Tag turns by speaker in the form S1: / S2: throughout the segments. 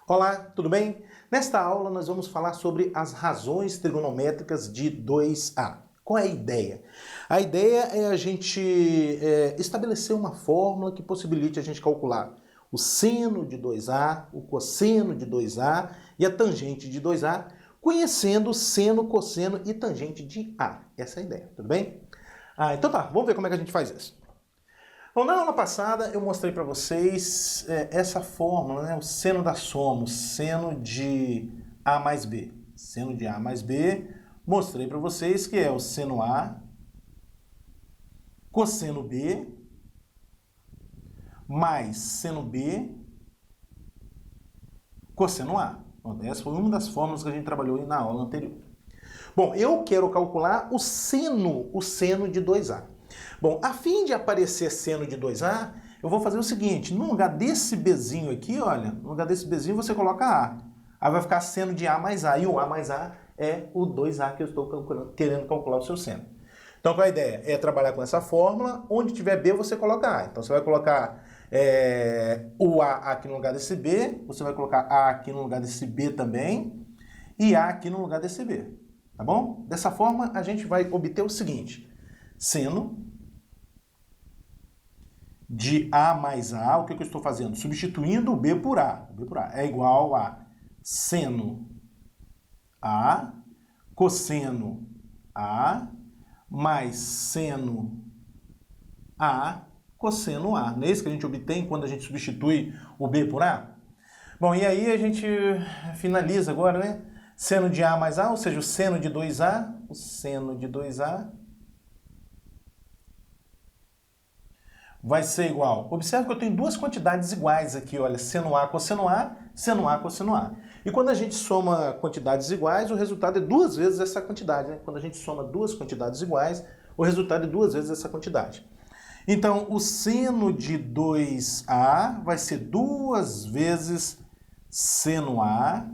S1: Olá, tudo bem? Nesta aula nós vamos falar sobre as razões trigonométricas de 2a. Qual é a ideia? A ideia é a gente estabelecer uma fórmula que possibilite a gente calcular o seno de 2a, o cosseno de 2a e a tangente de 2a, conhecendo seno, cosseno e tangente de a. Essa é a ideia, tudo bem? Então tá, vamos ver como é que a gente faz isso. Bom, na aula passada eu mostrei para vocês essa fórmula, né, o seno da soma, o seno de A mais B. Seno de A mais B, mostrei para vocês que é o seno A, cosseno B, mais seno B, cosseno A. Bom, essa foi uma das fórmulas que a gente trabalhou na aula anterior. Bom, eu quero calcular o seno de 2A. Bom, a fim de aparecer seno de 2A, eu vou fazer o seguinte, no lugar desse Bzinho aqui, olha, no lugar desse Bzinho você coloca A. Aí vai ficar seno de A mais A, e o A mais A é o 2A que eu estou querendo calcular o seu seno. Então, qual é a ideia? É trabalhar com essa fórmula, onde tiver B você coloca A. Então, você vai colocar o A aqui no lugar desse B, você vai colocar A aqui no lugar desse B também, e A aqui no lugar desse B, tá bom? Dessa forma, a gente vai obter o seguinte, seno de A mais A, o que eu estou fazendo? Substituindo o B por A. O B por A é igual a seno A, cosseno A, mais seno A, cosseno A. Não é isso que a gente obtém quando a gente substitui o B por A? Bom, e aí a gente finaliza agora, né? Seno de A mais A, ou seja, o seno de 2A, o seno de 2A vai ser igual. Observe que eu tenho duas quantidades iguais aqui, olha, seno A, cosseno A, seno A, cosseno A. E quando a gente soma quantidades iguais, o resultado é duas vezes essa quantidade, né? Quando a gente soma duas quantidades iguais, o resultado é duas vezes essa quantidade. Então, o seno de 2A vai ser duas vezes seno A,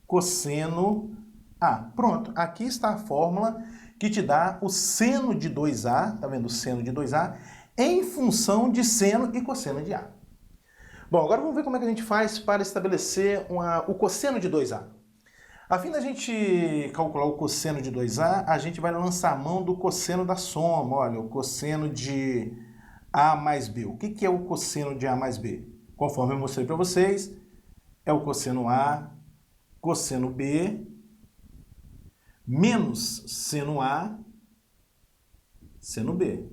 S1: cosseno A. Pronto, aqui está a fórmula que te dá o seno de 2A, tá vendo? O seno de 2A em função de seno e cosseno de A. Bom, agora vamos ver como é que a gente faz para estabelecer o cosseno de 2A. A fim da gente calcular o cosseno de 2A, a gente vai lançar a mão do cosseno da soma. Olha, o cosseno de A mais B. O que é o cosseno de A mais B? Conforme eu mostrei para vocês, é o cosseno A, cosseno B, menos seno A, seno B.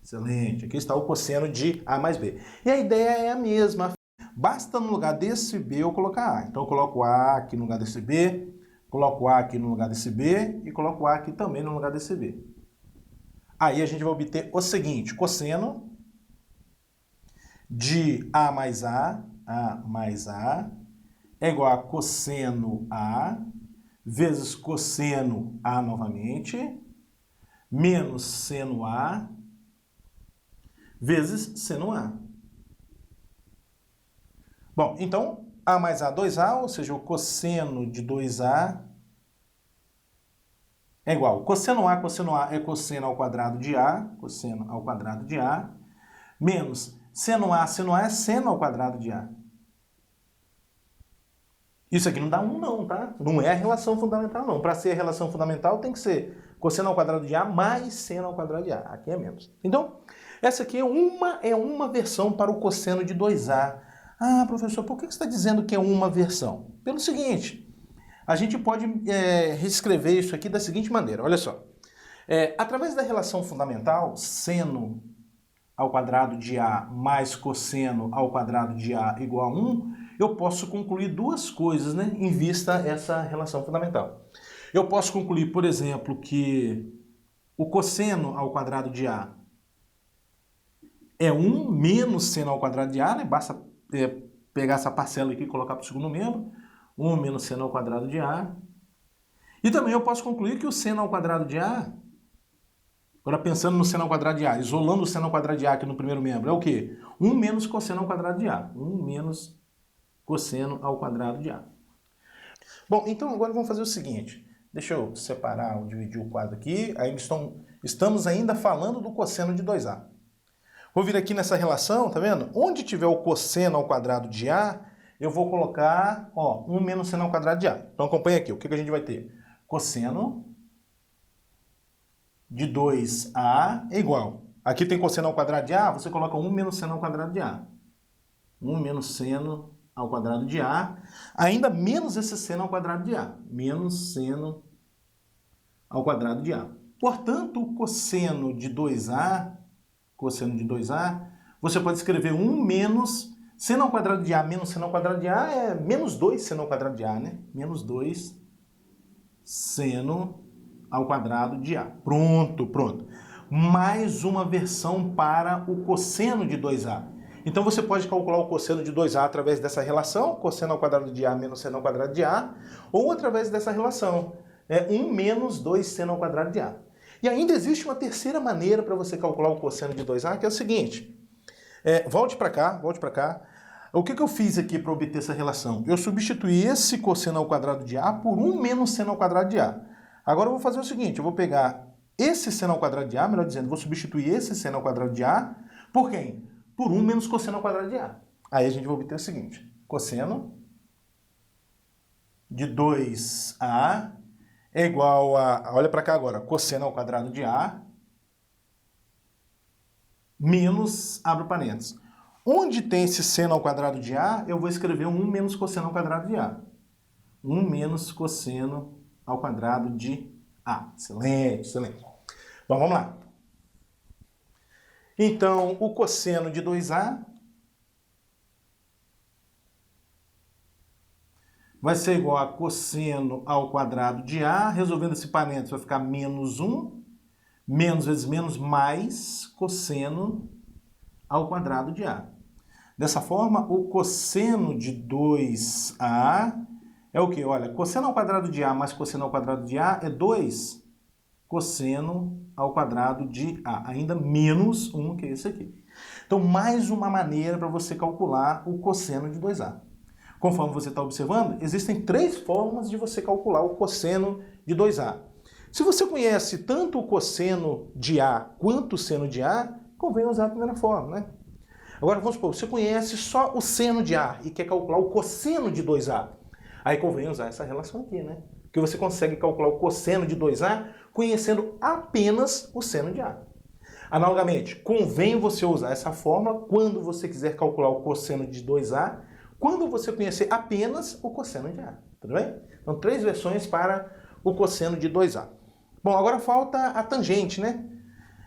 S1: Excelente. Aqui está o cosseno de A mais B. E a ideia é a mesma. Basta no lugar desse B eu colocar A. Então eu coloco A aqui no lugar desse B, coloco A aqui no lugar desse B e coloco A aqui também no lugar desse B. Aí a gente vai obter o seguinte, cosseno de A mais A é igual a cosseno A vezes cosseno A novamente, menos seno A vezes seno A. Bom, então, A mais A, 2A, ou seja, o cosseno de 2A é igual. Cosseno A é cosseno ao quadrado de A, cosseno ao quadrado de A, menos seno A é seno ao quadrado de A. Isso aqui não dá 1 não, tá? Não é a relação fundamental não. Para ser a relação fundamental tem que ser cosseno ao quadrado de A mais seno ao quadrado de A. Aqui é menos. Então, essa aqui é uma versão para o cosseno de 2A. Ah, professor, por que você está dizendo que é uma versão? Pelo seguinte, a gente pode reescrever isso aqui da seguinte maneira, olha só. Através da relação fundamental, seno ao quadrado de A mais cosseno ao quadrado de A igual a 1, eu posso concluir duas coisas, né, em vista essa relação fundamental. Eu posso concluir, por exemplo, que o cosseno ao quadrado de A é 1 menos seno ao quadrado de A, né? Basta pegar essa parcela aqui e colocar para o segundo membro. 1 menos seno ao quadrado de A. E também eu posso concluir que o seno ao quadrado de A, agora pensando no seno ao quadrado de A, isolando o seno ao quadrado de A aqui no primeiro membro, é o quê? 1 menos cosseno ao quadrado de A. 1 menos cosseno ao quadrado de A. Bom, então agora vamos fazer o seguinte. Deixa eu separar, dividir o quadro aqui. Estamos ainda falando do cosseno de 2A. Vou vir aqui nessa relação, tá vendo? Onde tiver o cosseno ao quadrado de A, eu vou colocar, ó, 1 menos seno ao quadrado de A. Então acompanha aqui, o que a gente vai ter? Cosseno de 2A é igual. Aqui tem cosseno ao quadrado de A, você coloca 1 menos seno ao quadrado de A. 1 menos seno ao quadrado de A, ainda menos esse seno ao quadrado de A. Menos seno ao quadrado de A. Portanto, o cosseno de 2A, você pode escrever 1 menos seno ao quadrado de A menos seno ao quadrado de A é menos 2 seno ao quadrado de A, né? Menos 2 seno ao quadrado de A. Pronto, pronto. Mais uma versão para o cosseno de 2A. Então você pode calcular o cosseno de 2A através dessa relação, cosseno ao quadrado de A menos seno ao quadrado de A, ou através dessa relação, 1 menos 2 seno ao quadrado de A. E ainda existe uma terceira maneira para você calcular o cosseno de 2A, que é o seguinte. Volte para cá. O que eu fiz aqui para obter essa relação? Eu substituí esse cosseno ao quadrado de A por 1 menos seno ao quadrado de A. Agora eu vou fazer o seguinte, eu vou pegar esse seno ao quadrado de A, melhor dizendo, vou substituir esse seno ao quadrado de A por quem? Por 1 menos cosseno ao quadrado de A. Aí a gente vai obter o seguinte, cosseno de 2A é igual a, olha para cá agora, cosseno ao quadrado de A menos, abre parênteses. Onde tem esse seno ao quadrado de A, eu vou escrever 1 menos cosseno ao quadrado de A. 1 menos cosseno ao quadrado de A. Excelente, excelente. Bom, vamos lá. Então, o cosseno de 2A vai ser igual a cosseno ao quadrado de A. Resolvendo esse parênteses, vai ficar menos 1. Menos vezes menos mais cosseno ao quadrado de A. Dessa forma, o cosseno de 2A é o quê? Olha, cosseno ao quadrado de A mais cosseno ao quadrado de A é 2 cosseno ao quadrado de A. Ainda menos 1, que é esse aqui. Então, mais uma maneira para você calcular o cosseno de 2A. Conforme você está observando, existem 3 formas de você calcular o cosseno de 2A. Se você conhece tanto o cosseno de A quanto o seno de A, convém usar a primeira forma, né? Agora, vamos supor, você conhece só o seno de A e quer calcular o cosseno de 2A. Aí convém usar essa relação aqui, né? Porque você consegue calcular o cosseno de 2A conhecendo apenas o seno de A. Analogamente, convém você usar essa fórmula quando você quiser calcular o cosseno de 2A, quando você conhecer apenas o cosseno de A. Tudo bem? Então, 3 versões para o cosseno de 2A. Bom, agora falta a tangente, né?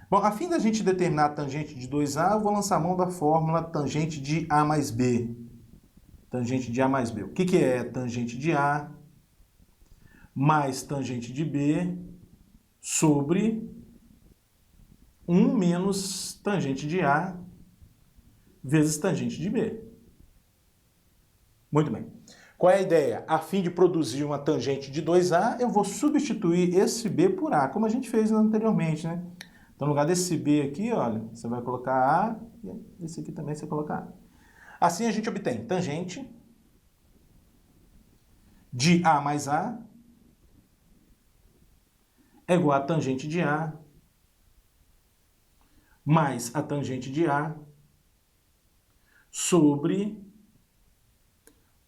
S1: Bom, a fim da gente determinar a tangente de 2A, eu vou lançar a mão da fórmula tangente de A mais B. Tangente de A mais B. O que é tangente de A mais tangente de B sobre 1 menos tangente de A vezes tangente de B. Muito bem. Qual é a ideia? A fim de produzir uma tangente de 2A, eu vou substituir esse B por A, como a gente fez anteriormente, né? Então, no lugar desse B aqui, olha, você vai colocar A, e esse aqui também você coloca A. Assim, a gente obtém tangente de A mais A é igual a tangente de A mais a tangente de A sobre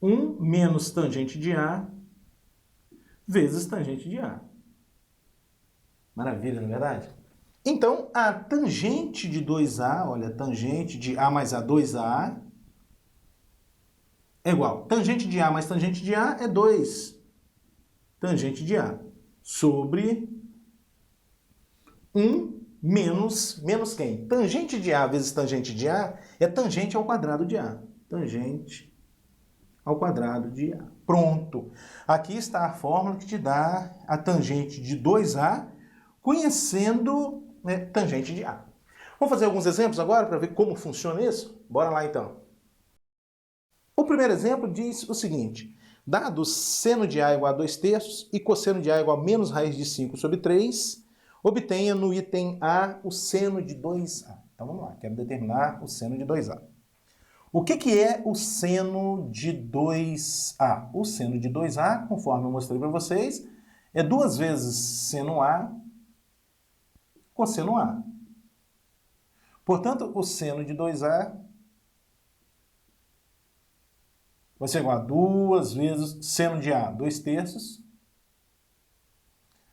S1: 1 menos tangente de A vezes tangente de A. Maravilha, não é verdade? Então, a tangente de 2A, olha, tangente de A mais A, 2A, é igual. Tangente de A mais tangente de A é 2 tangente de A sobre 1 menos quem? Tangente de A vezes tangente de A é tangente ao quadrado de A. Tangente ao quadrado de A. Pronto. Aqui está a fórmula que te dá a tangente de 2A conhecendo, né, tangente de A. Vamos fazer alguns exemplos agora para ver como funciona isso? Bora lá então. O primeiro exemplo diz o seguinte: dado seno de A igual a 2/3 e cosseno de A igual a menos raiz de 5 sobre 3, obtenha no item A o seno de 2A. Então vamos lá, quero determinar o seno de 2A. O que é o seno de 2A? O seno de 2A, conforme eu mostrei para vocês, é 2 vezes seno A cosseno A. Portanto, o seno de 2A vai ser igual a 2 vezes seno de A, 2/3,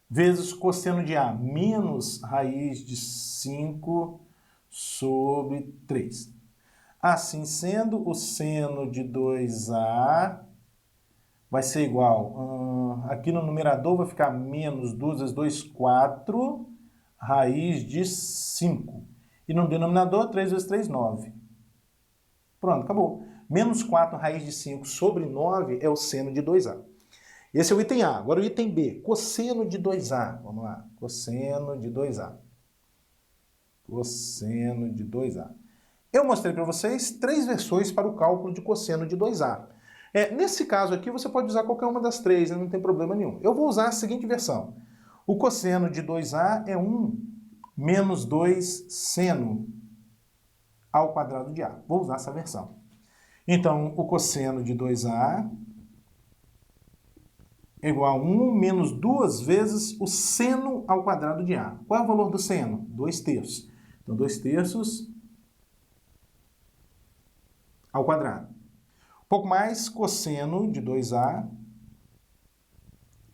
S1: vezes cosseno de A, menos raiz de 5 sobre 3. Assim sendo, o seno de 2A vai ser igual, aqui no numerador vai ficar menos 2 vezes 2, 4, raiz de 5. E no denominador, 3 vezes 3, 9. Pronto, acabou. Menos 4 raiz de 5 sobre 9 é o seno de 2A. Esse é o item A. Agora o item B, cosseno de 2A. Vamos lá, cosseno de 2A. Cosseno de 2A. Eu mostrei para vocês 3 versões para o cálculo de cosseno de 2A. Nesse caso aqui, você pode usar qualquer uma das 3, né? Não tem problema nenhum. Eu vou usar a seguinte versão. O cosseno de 2A é 1 menos 2 seno ao quadrado de A. Vou usar essa versão. Então, o cosseno de 2A é igual a 1 menos 2 vezes o seno ao quadrado de A. Qual é o valor do seno? 2/3. Então, 2/3 ao quadrado. Um pouco mais, cosseno de 2A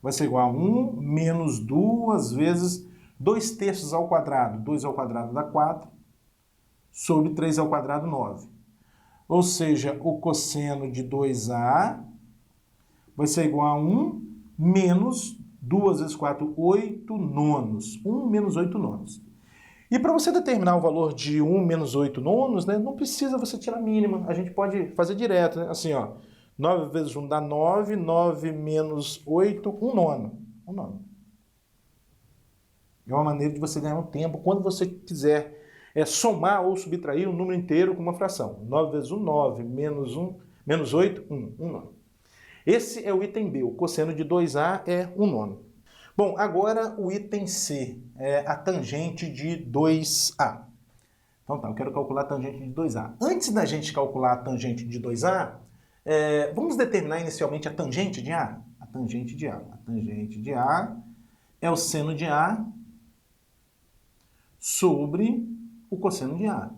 S1: vai ser igual a 1 menos 2 vezes 2/3 ao quadrado. 2 ao quadrado dá 4, sobre 3 ao quadrado, 9. Ou seja, o cosseno de 2A vai ser igual a 1 menos 2 vezes 4, 8 nonos. 1 menos 8 nonos. E para você determinar o valor de 1 menos 8 nonos, né, não precisa você tirar a mínima. A gente pode fazer direto, né? Assim, ó, 9 vezes 1 dá 9, 9 menos 8, 1 nono. 1 nono. É uma maneira de você ganhar um tempo quando você quiser somar ou subtrair um número inteiro com uma fração. 9 vezes 1, 9, menos 8, 1, 1 nono. Esse é o item B, o cosseno de 2A é 1 nono. Bom, agora o item C, é a tangente de 2A. Então tá, eu quero calcular a tangente de 2A. Antes da gente calcular a tangente de 2A, vamos determinar inicialmente a tangente de A? A tangente de A. A tangente de A é o seno de A sobre o cosseno de A.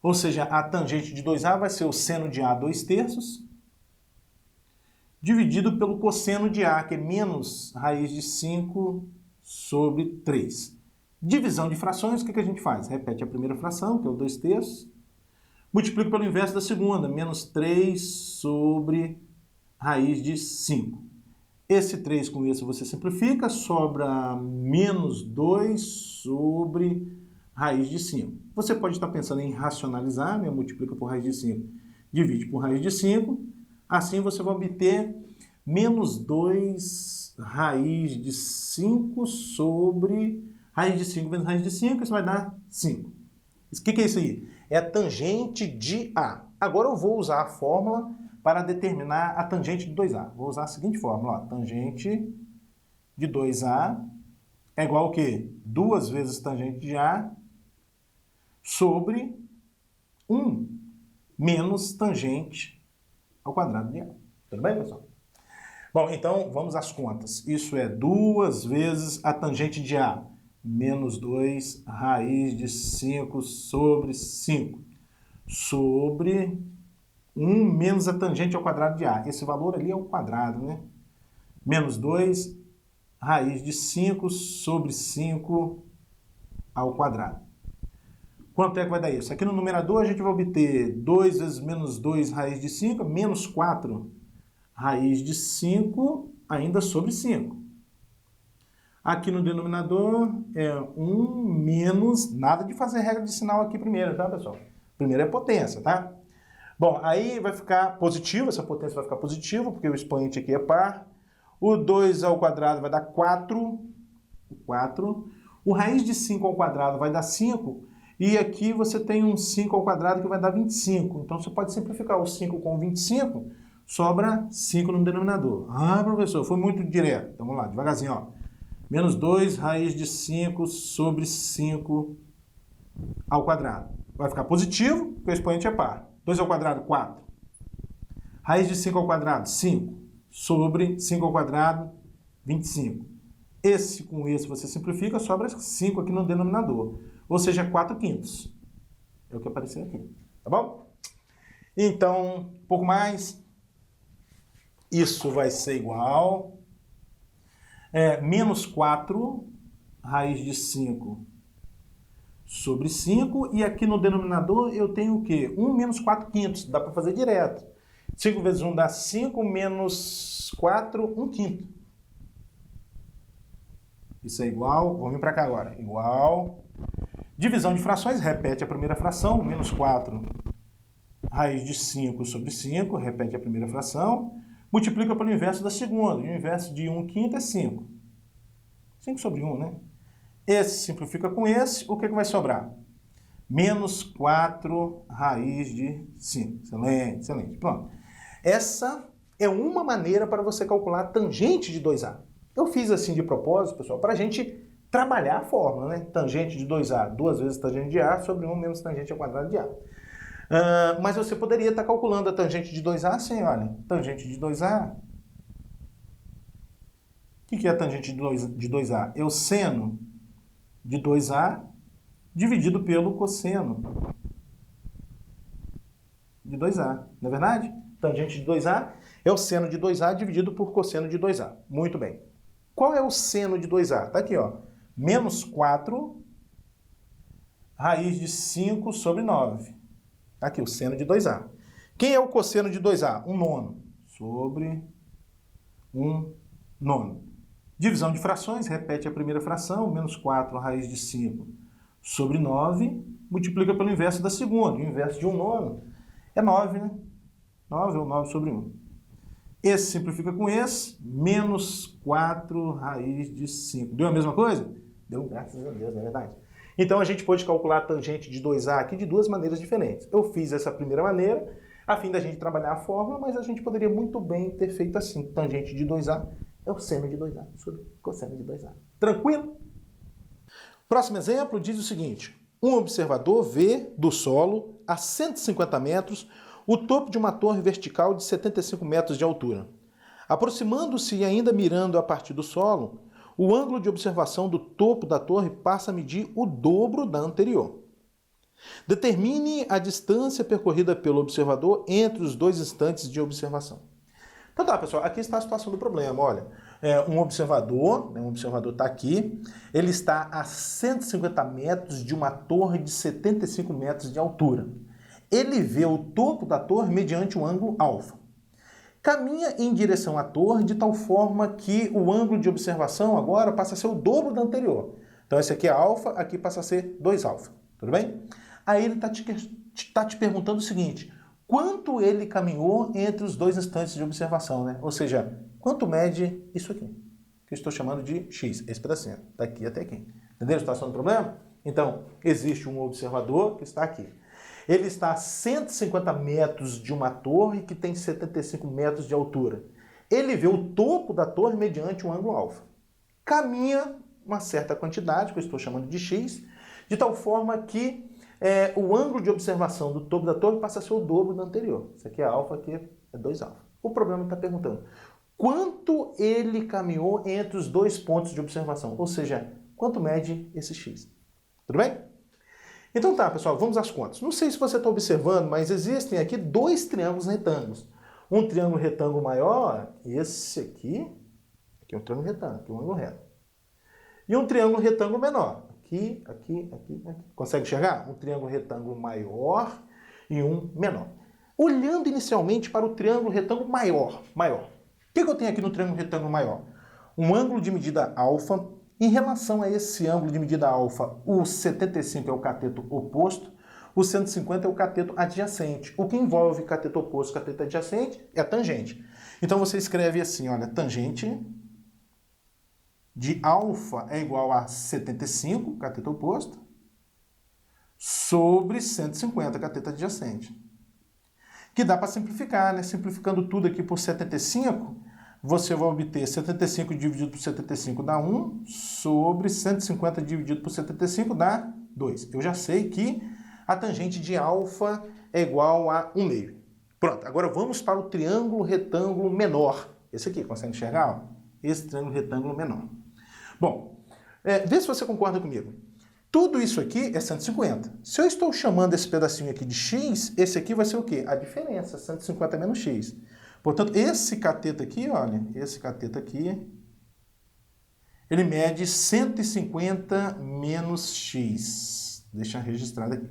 S1: Ou seja, a tangente de 2A vai ser o seno de A 2/3, dividido pelo cosseno de A, que é menos raiz de 5 sobre 3. Divisão de frações, o que a gente faz? Repete a primeira fração, que é o 2/3, multiplica pelo inverso da segunda, menos 3 sobre raiz de 5. Esse 3 com esse você simplifica, sobra menos 2 sobre raiz de 5. Você pode estar pensando em racionalizar, né? Multiplica por raiz de 5, divide por raiz de 5, assim você vai obter menos 2 raiz de 5 sobre raiz de 5 vezes raiz de 5, isso vai dar 5. O que é isso aí? É a tangente de A. Agora eu vou usar a fórmula para determinar a tangente de 2A. Vou usar a seguinte fórmula, ó, tangente de 2A é igual ao quê? 2 vezes tangente de A sobre 1 menos tangente ao quadrado de A. Tudo bem, pessoal? Bom, então vamos às contas. Isso é 2 vezes a tangente de A, menos 2 raiz de 5 sobre 5, sobre 1 menos a tangente ao quadrado de A. Esse valor ali é o quadrado, né? Menos 2 raiz de 5 sobre 5 ao quadrado. Quanto é que vai dar isso? Aqui no numerador a gente vai obter 2 vezes menos 2 raiz de 5, menos 4 raiz de 5, ainda sobre 5. Aqui no denominador é 1 menos, nada de fazer regra de sinal aqui primeiro, tá, pessoal? Primeiro é potência, tá? Bom, aí vai ficar positivo, essa potência vai ficar positiva, porque o expoente aqui é par. O 2 ao quadrado vai dar 4. O raiz de 5 ao quadrado vai dar 5. E aqui você tem um 5 ao quadrado que vai dar 25. Então você pode simplificar o 5 com 25, sobra 5 no denominador. Ah, professor, foi muito direto. Então vamos lá, devagarzinho, ó. Menos 2 raiz de 5 sobre 5 ao quadrado. Vai ficar positivo, porque o expoente é par. 2 ao quadrado, 4. Raiz de 5 ao quadrado, 5. Sobre 5 ao quadrado, 25. Esse com esse você simplifica, sobra 5 aqui no denominador. Ou seja, 4/5. É o que apareceu aqui. Tá bom? Então, um pouco mais. Isso vai ser igual menos 4 raiz de 5 sobre 5. E aqui no denominador eu tenho o quê? 1 menos 4 quintos. Dá para fazer direto. 5 vezes 1 dá 5, menos 4, 1 quinto. Isso é igual, vamos vir para cá agora, igual, divisão de frações, repete a primeira fração, menos 4 raiz de 5 sobre 5, repete a primeira fração, multiplica pelo inverso da segunda, e o inverso de 1 quinto é 5. 5 sobre 1, né? Esse simplifica com esse, o que vai sobrar? Menos 4 raiz de 5. Excelente, excelente. Pronto. Essa é uma maneira para você calcular a tangente de 2A. Eu fiz assim de propósito, pessoal, para a gente trabalhar a fórmula, né? Tangente de 2A, 2 vezes tangente de A sobre 1 menos tangente ao quadrado de A. Mas você poderia estar calculando a tangente de 2A assim, olha, tangente de 2A. O que é a tangente de 2A? É o seno de 2A dividido pelo cosseno de 2A, não é verdade? Tangente de 2A é o seno de 2A dividido por cosseno de 2A. Muito bem. Qual é o seno de 2A? Está aqui, ó. Menos 4 raiz de 5 sobre 9. Tá aqui, o seno de 2A. Quem é o cosseno de 2A? 1 nono sobre 1 nono. Divisão de frações, repete a primeira fração, menos 4 raiz de 5 sobre 9, multiplica pelo inverso da segunda. O inverso de 1 nono é 9, né? 9 ou 9 sobre 1. Esse simplifica com esse, menos 4 raiz de 5. Deu a mesma coisa? Deu, graças a Deus, não é verdade? Então a gente pode calcular a tangente de 2A aqui de duas maneiras diferentes. Eu fiz essa primeira maneira, a fim da gente trabalhar a fórmula, mas a gente poderia muito bem ter feito assim. Tangente de 2A é o seno de 2A sobre cosseno de 2A. Tranquilo? Próximo exemplo diz o seguinte. Um observador vê do solo, a 150 metros, o topo de uma torre vertical de 75 metros de altura. Aproximando-se e ainda mirando a partir do solo, o ângulo de observação do topo da torre passa a medir o dobro da anterior. Determine a distância percorrida pelo observador entre os dois instantes de observação. Então tá, pessoal, aqui está a situação do problema. Olha, um observador está aqui, ele está a 150 metros de uma torre de 75 metros de altura. Ele vê o topo da torre mediante um ângulo alfa. Caminha em direção à torre de tal forma que o ângulo de observação agora passa a ser o dobro da anterior. Então esse aqui é alfa, aqui passa a ser 2 alfa. Tudo bem? Aí ele está te perguntando o seguinte, quanto ele caminhou entre os dois instantes de observação, né? Ou seja, quanto mede isso aqui? Que eu estou chamando de x, esse pedacinho, daqui até aqui. Entendeu a situação do problema? Então, existe um observador que está aqui. Ele está a 150 metros de uma torre que tem 75 metros de altura. Ele vê o topo da torre mediante um ângulo alfa. Caminha uma certa quantidade, que eu estou chamando de x, de tal forma que o ângulo de observação do topo da torre passa a ser o dobro do anterior. Isso aqui é alfa, aqui é 2 alfa. O problema está perguntando quanto ele caminhou entre os dois pontos de observação, ou seja, quanto mede esse x. Tudo bem? Então tá, pessoal, vamos às contas. Não sei se você está observando, mas existem aqui dois triângulos retângulos. Um triângulo retângulo maior, esse aqui é um triângulo retângulo, aqui é um ângulo reto. E um triângulo retângulo menor, aqui, aqui, aqui, aqui. Consegue enxergar? Um triângulo retângulo maior e um menor. Olhando inicialmente para o triângulo retângulo maior. O que eu tenho aqui no triângulo retângulo maior? Um ângulo de medida alfa. Em relação a esse ângulo de medida alfa, o 75 é o cateto oposto, o 150 é o cateto adjacente. O que envolve cateto oposto e cateto adjacente é a tangente. Então você escreve assim, olha, tangente de alfa é igual a 75, cateto oposto, sobre 150, cateto adjacente. Que dá para simplificar, né? Simplificando tudo aqui por 75, você vai obter 75 dividido por 75 dá 1, sobre 150 dividido por 75 dá 2. Eu já sei que a tangente de alfa é igual a 1 meio. Pronto, agora vamos para o triângulo retângulo menor. Esse aqui, consegue enxergar? Esse triângulo retângulo menor. Bom, vê se você concorda comigo. Tudo isso aqui é 150. Se eu estou chamando esse pedacinho aqui de x, esse aqui vai ser o quê? A diferença, 150 menos x. Portanto, esse cateto aqui, olha, esse cateto aqui, ele mede 150 menos x. Deixa registrado aqui.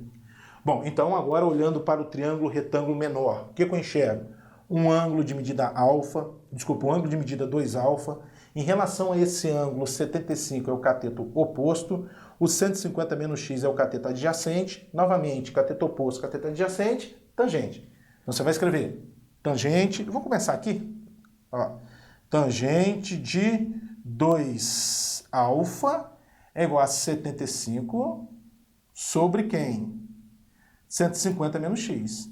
S1: Bom, então agora olhando para o triângulo retângulo menor, o que eu enxergo? Um ângulo de medida alfa, um ângulo de medida 2α. Em relação a esse ângulo, 75 é o cateto oposto, o 150 menos x é o cateto adjacente. Novamente, cateto oposto, cateto adjacente, tangente. Então você vai escrever tangente, eu vou começar aqui, ó, tangente de 2α é igual a 75 sobre quem? 150 menos x.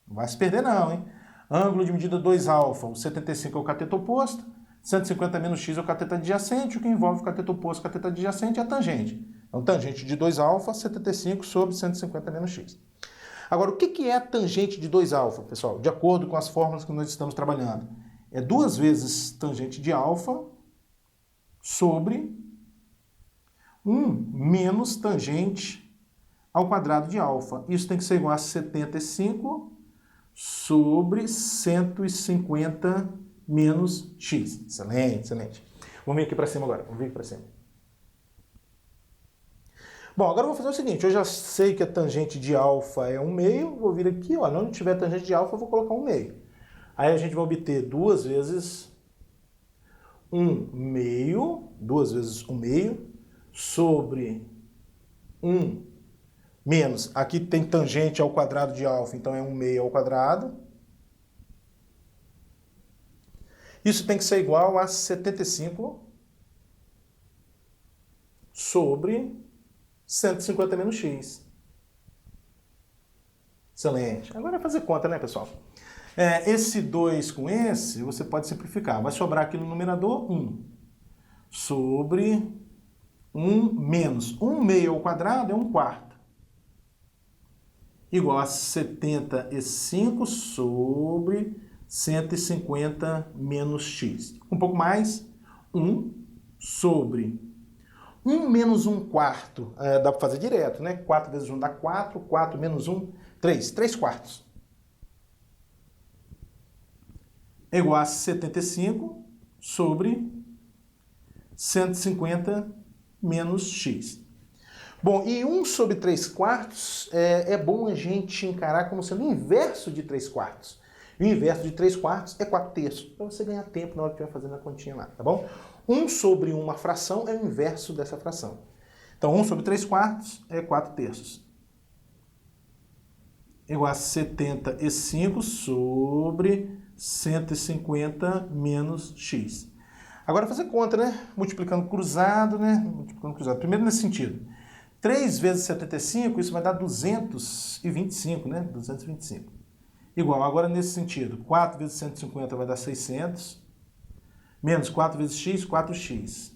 S1: Não vai se perder não, hein? Ângulo de medida 2α, o 75 é o cateto oposto, 150 menos x é o cateto adjacente, o que envolve o cateto oposto e o cateto adjacente é a tangente. Então, tangente de 2α, 75 sobre 150 menos x. Agora, o que é a tangente de 2α, pessoal? De acordo com as fórmulas que nós estamos trabalhando. É 2 vezes tangente de α sobre 1 menos tangente ao quadrado de α. Isso tem que ser igual a 75 sobre 150 menos x. Excelente, excelente. Vamos vir aqui para cima agora. Vamos vir aqui para cima. Bom, agora eu vou fazer o seguinte. Eu já sei que a tangente de alfa é 1 meio. Vou vir aqui, ó, onde tiver tangente de alfa, eu vou colocar 1 meio. Aí a gente vai obter 2 vezes 1 meio, 2 vezes 1 meio, sobre 1 menos, aqui tem tangente ao quadrado de alfa, então é 1 meio ao quadrado. Isso tem que ser igual a 75 sobre 150 menos x. Excelente. Agora é fazer conta, né, pessoal? Esse 2 com esse, você pode simplificar. Vai sobrar aqui no numerador 1 sobre 1 menos 1 meio ao quadrado é 1 quarto. Igual a 75 sobre 150 menos x. Um pouco mais, 1 sobre 1 menos 1 quarto, dá para fazer direto, né? 4 vezes 1 dá 4, 4 menos 1, 3, 3 quartos. É igual a 75 sobre 150 menos x. Bom, e 1 sobre 3 quartos é bom a gente encarar como sendo o inverso de 3 quartos. E o inverso de 3 quartos é 4 terços, para você ganhar tempo na hora que estiver fazendo a continha lá, tá bom? 1 sobre uma fração é o inverso dessa fração. Então, 1 sobre 3 quartos é 4 terços. Igual a 75 sobre 150 menos x. Agora fazer conta, né? Multiplicando cruzado, né? Multiplicando cruzado. Primeiro nesse sentido. 3 vezes 75, isso vai dar 225, né? 225. Igual, agora nesse sentido, 4 vezes 150 vai dar 600, menos 4 vezes x, 4x.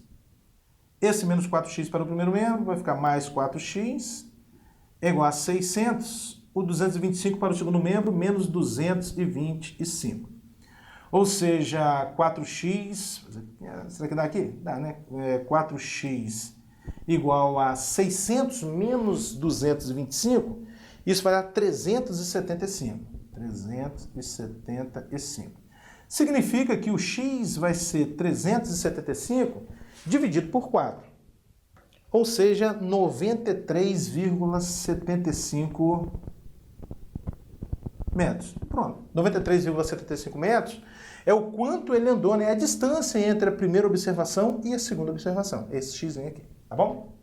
S1: Esse menos 4x para o primeiro membro vai ficar mais 4x, é igual a 600, o 225 para o segundo membro, menos 225. Ou seja, 4x, será que dá aqui? Dá, né? 4x igual a 600 menos 225, isso vai dar 375. 375. Significa que o x vai ser 375 dividido por 4. Ou seja, 93,75 metros. Pronto. 93,75 metros é o quanto ele andou, né? A distância entre a primeira observação e a segunda observação. Esse x aqui, tá bom?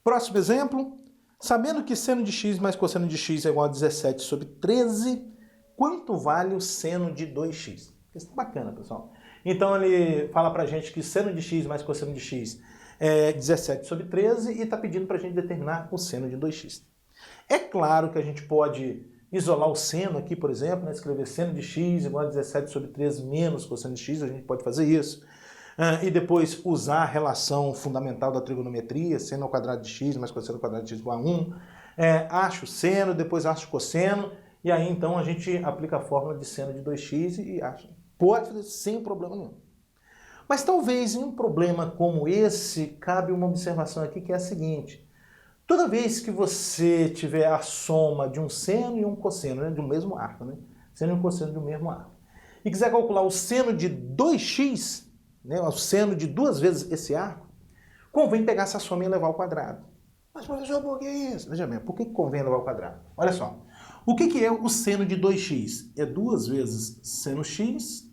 S1: Próximo exemplo. Sabendo que seno de x mais cosseno de x é igual a 17 sobre 13, quanto vale o seno de 2x? Isso é bacana, pessoal. Então ele fala pra gente que seno de x mais cosseno de x é 17 sobre 13 e está pedindo pra gente determinar o seno de 2x. É claro que a gente pode isolar o seno aqui, por exemplo, né? Escrever seno de x igual a 17 sobre 13 menos cosseno de x, a gente pode fazer isso. E depois usar a relação fundamental da trigonometria, seno ao quadrado de x mais cosseno ao quadrado de x igual a 1. Acho o seno, depois acho o cosseno, e aí então a gente aplica a fórmula de seno de 2x e acha. Pode fazer sem problema nenhum. Mas talvez em um problema como esse, cabe uma observação aqui que é a seguinte. Toda vez que você tiver a soma de um seno e um cosseno, né, de um mesmo arco, né? Seno e um cosseno de um mesmo arco, e quiser calcular o seno de 2x, né, o seno de 2 vezes esse arco, convém pegar essa soma e levar ao quadrado. Mas, professor, por que isso? Veja bem, por que convém levar ao quadrado? Olha só. O que é o seno de 2x? É 2 vezes seno x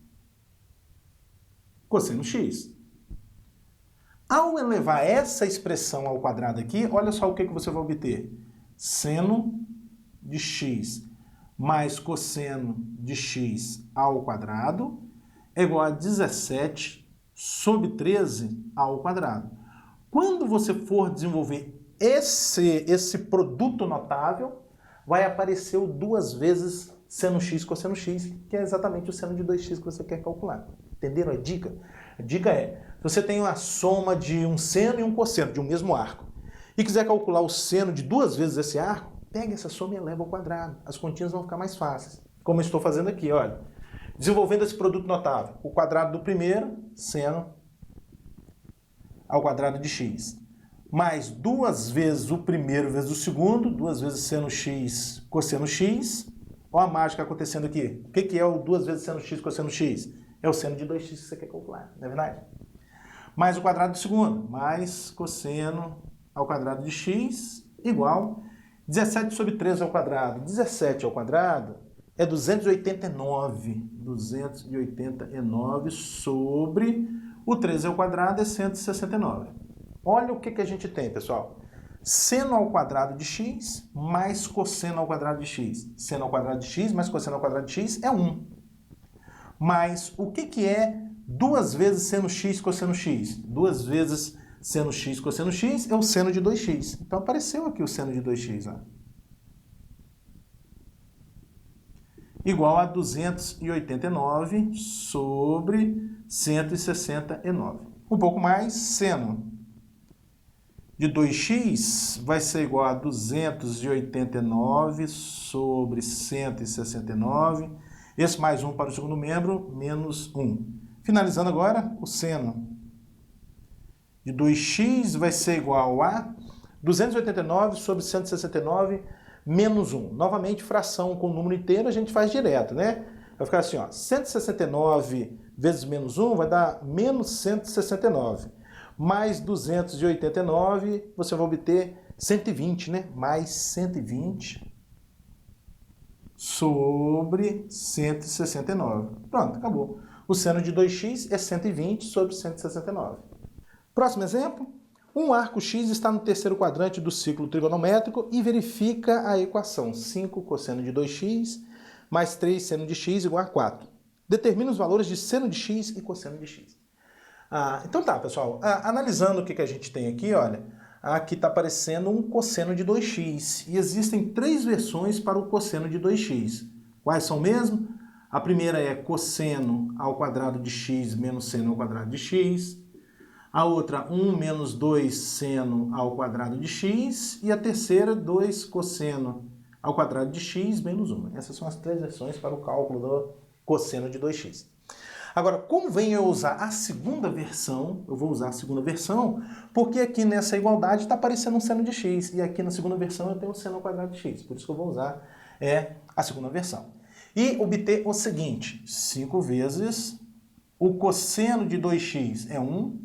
S1: cosseno x. Ao elevar essa expressão ao quadrado aqui, olha só o que você vai obter. Seno de x mais cosseno de x ao quadrado é igual a 17 sobre 13 ao quadrado. Quando você for desenvolver esse produto notável, vai aparecer o 2 vezes seno x cosseno x, que é exatamente o seno de 2x que você quer calcular. Entenderam a dica? A dica é, se você tem a soma de um seno e um cosseno de um mesmo arco, e quiser calcular o seno de 2 vezes esse arco, pega essa soma e eleva ao quadrado. As continhas vão ficar mais fáceis. Como eu estou fazendo aqui, olha. Desenvolvendo esse produto notável. O quadrado do primeiro, seno ao quadrado de x. Mais 2 vezes o primeiro vezes o segundo, 2 vezes seno x cosseno x. Olha a mágica acontecendo aqui. O que é o 2 vezes seno x cosseno x? É o seno de 2x que você quer calcular, não é verdade? Mais o quadrado do segundo, mais cosseno ao quadrado de x, igual 17 sobre 13 ao quadrado. 17 ao quadrado é 289. 289 sobre o 13 ao quadrado é 169. Olha o que a gente tem, pessoal. Seno ao quadrado de x mais cosseno ao quadrado de x. Seno ao quadrado de x mais cosseno ao quadrado de x é 1. Mas o que é 2 vezes seno x cosseno x? 2 vezes seno x cosseno x é o seno de 2x. Então apareceu aqui o seno de 2x. Ó. Igual a 289 sobre 169. Um pouco mais, seno de 2x vai ser igual a 289 sobre 169. Esse mais 1 para o segundo membro, menos 1. Finalizando agora, o seno de 2x vai ser igual a 289 sobre 169 menos 1. Novamente, fração com número inteiro a gente faz direto, né? Vai ficar assim, ó, 169 vezes menos 1 vai dar menos 169. Mais 289, você vai obter 120, né? Mais 120 sobre 169. Pronto, acabou. O seno de 2x é 120 sobre 169. Próximo exemplo. Um arco x está no terceiro quadrante do ciclo trigonométrico e verifica a equação 5 cosseno de 2x mais 3 seno de x igual a 4. Determina os valores de seno de x e cosseno de x. Então tá, pessoal. Analisando o que a gente tem aqui, olha, aqui está aparecendo um cosseno de 2x. E existem 3 versões para o cosseno de 2x. Quais são mesmo? A primeira é cosseno ao quadrado de x menos seno ao quadrado de x. A outra, 1 menos 2 seno ao quadrado de x. E a terceira, 2 cosseno ao quadrado de x menos 1. Essas são as 3 versões para o cálculo do cosseno de 2x. Agora, convém eu usar a segunda versão, eu vou usar a segunda versão, porque aqui nessa igualdade está aparecendo um seno de x, e aqui na segunda versão eu tenho um seno ao quadrado de x, por isso que eu vou usar a segunda versão. E obter o seguinte, 5 vezes o cosseno de 2x é 1,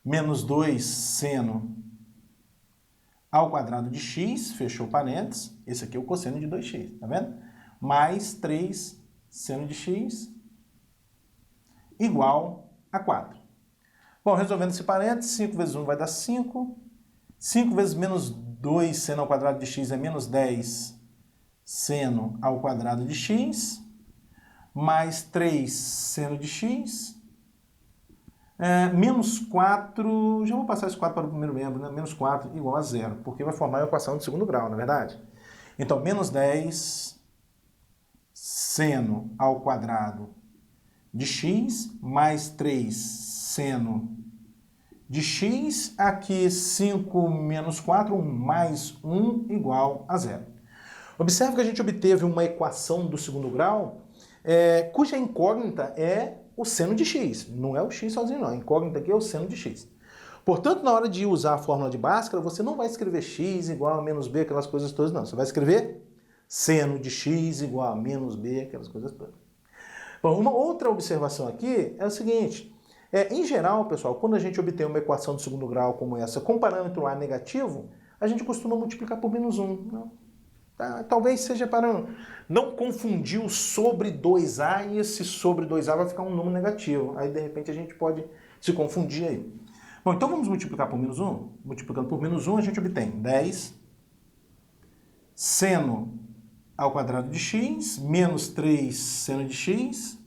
S1: menos 2 seno ao quadrado de x, fechou parênteses, esse aqui é o cosseno de 2x, tá vendo? Mais 3 seno de x igual a 4. Bom, resolvendo esse parênteses, 5 vezes 1 vai dar 5. 5 vezes menos 2 seno ao quadrado de x é menos 10 seno ao quadrado de x, mais 3 seno de x, menos 4, já vou passar esse 4 para o primeiro membro, né? Menos 4 igual a 0, porque vai formar a equação de segundo grau, não é verdade? Então, menos 10 seno ao quadrado de x, mais 3 seno de x, aqui 5 menos 4, 1 mais 1 igual a 0. Observe que a gente obteve uma equação do segundo grau cuja incógnita é o seno de x. Não é o x sozinho, não. A incógnita aqui é o seno de x. Portanto, na hora de usar a fórmula de Bhaskara, você não vai escrever x igual a menos b, aquelas coisas todas, não. Você vai escrever seno de x igual a menos b, aquelas coisas todas. Bom, uma outra observação aqui é o seguinte. Em geral, pessoal, quando a gente obtém uma equação de segundo grau como essa com parâmetro a negativo, a gente costuma multiplicar por menos 1. Não? Talvez seja para não confundir o sobre 2a e esse sobre 2a vai ficar um número negativo. Aí, de repente, a gente pode se confundir aí. Bom, então vamos multiplicar por menos 1? Multiplicando por menos 1, a gente obtém 10 seno ao quadrado de x, menos 3 seno de x,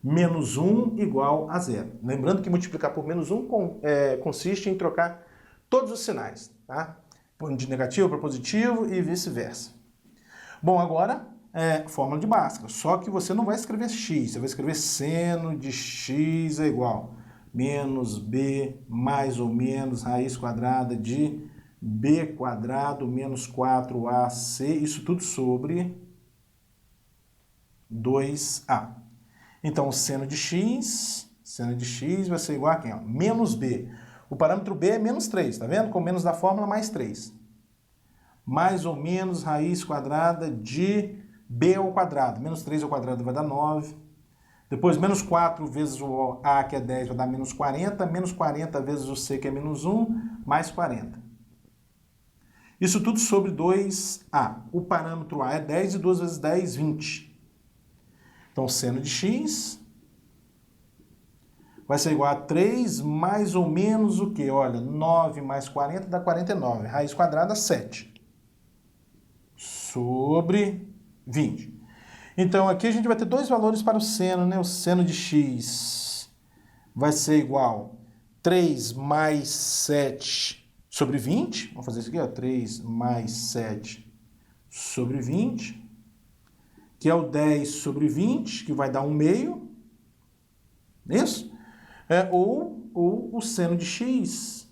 S1: menos 1 igual a 0. Lembrando que multiplicar por menos 1 consiste em trocar todos os sinais, tá? De negativo para positivo e vice-versa. Bom, agora, fórmula de Bhaskara. Só que você não vai escrever x, você vai escrever seno de x é igual menos b mais ou menos raiz quadrada de b quadrado menos 4ac, isso tudo sobre 2a. Então, o seno de x vai ser igual a quem? Menos b. O parâmetro b é menos 3, tá vendo? Com menos da fórmula, mais 3. Mais ou menos raiz quadrada de b ao quadrado. Menos 3 ao quadrado vai dar 9. Depois, menos 4 vezes o a, que é 10, vai dar menos 40. Menos 40 vezes o c, que é menos 1, mais 40. Isso tudo sobre 2a. O parâmetro a é 10 e 2 vezes 10, 20. Então, seno de x vai ser igual a 3 mais ou menos o quê? Olha, 9 mais 40 dá 49. Raiz quadrada, 7. Sobre 20. Então, aqui a gente vai ter dois valores para o seno, né? O seno de x vai ser igual a 3 mais 7 sobre 20. Vamos fazer isso aqui, ó. 3 mais 7 sobre 20. Que é o 10 sobre 20, que vai dar 1 meio. Isso? Ou o seno de x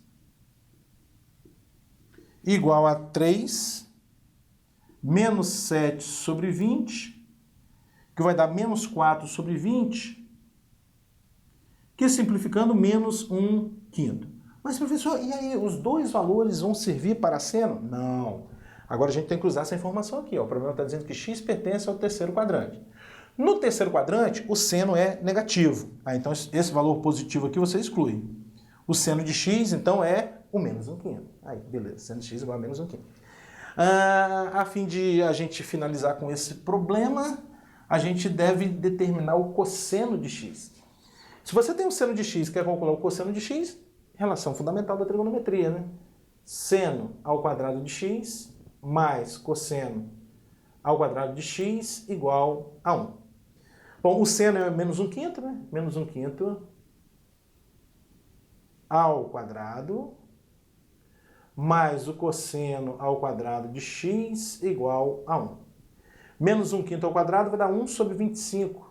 S1: igual a 3 menos 7 sobre 20, que vai dar menos 4 sobre 20, que simplificando menos 1 quinto. Mas, professor, e aí, os dois valores vão servir para seno? Não. Agora a gente tem que usar essa informação aqui. Ó. O problema está dizendo que x pertence ao terceiro quadrante. No terceiro quadrante, o seno é negativo. Então, esse valor positivo aqui você exclui. O seno de x, então, é o menos 1 quinto. Aí, beleza. Seno de x igual a menos 1 quinto. A fim de a gente finalizar com esse problema, a gente deve determinar o cosseno de x. Se você tem um seno de x e quer calcular o cosseno de x, relação fundamental da trigonometria, né? Seno ao quadrado de x mais cosseno ao quadrado de x igual a 1. Bom, o seno é menos 1 quinto, né? Menos 1 quinto ao quadrado mais o cosseno ao quadrado de x igual a 1. Menos 1 quinto ao quadrado vai dar 1 sobre 25.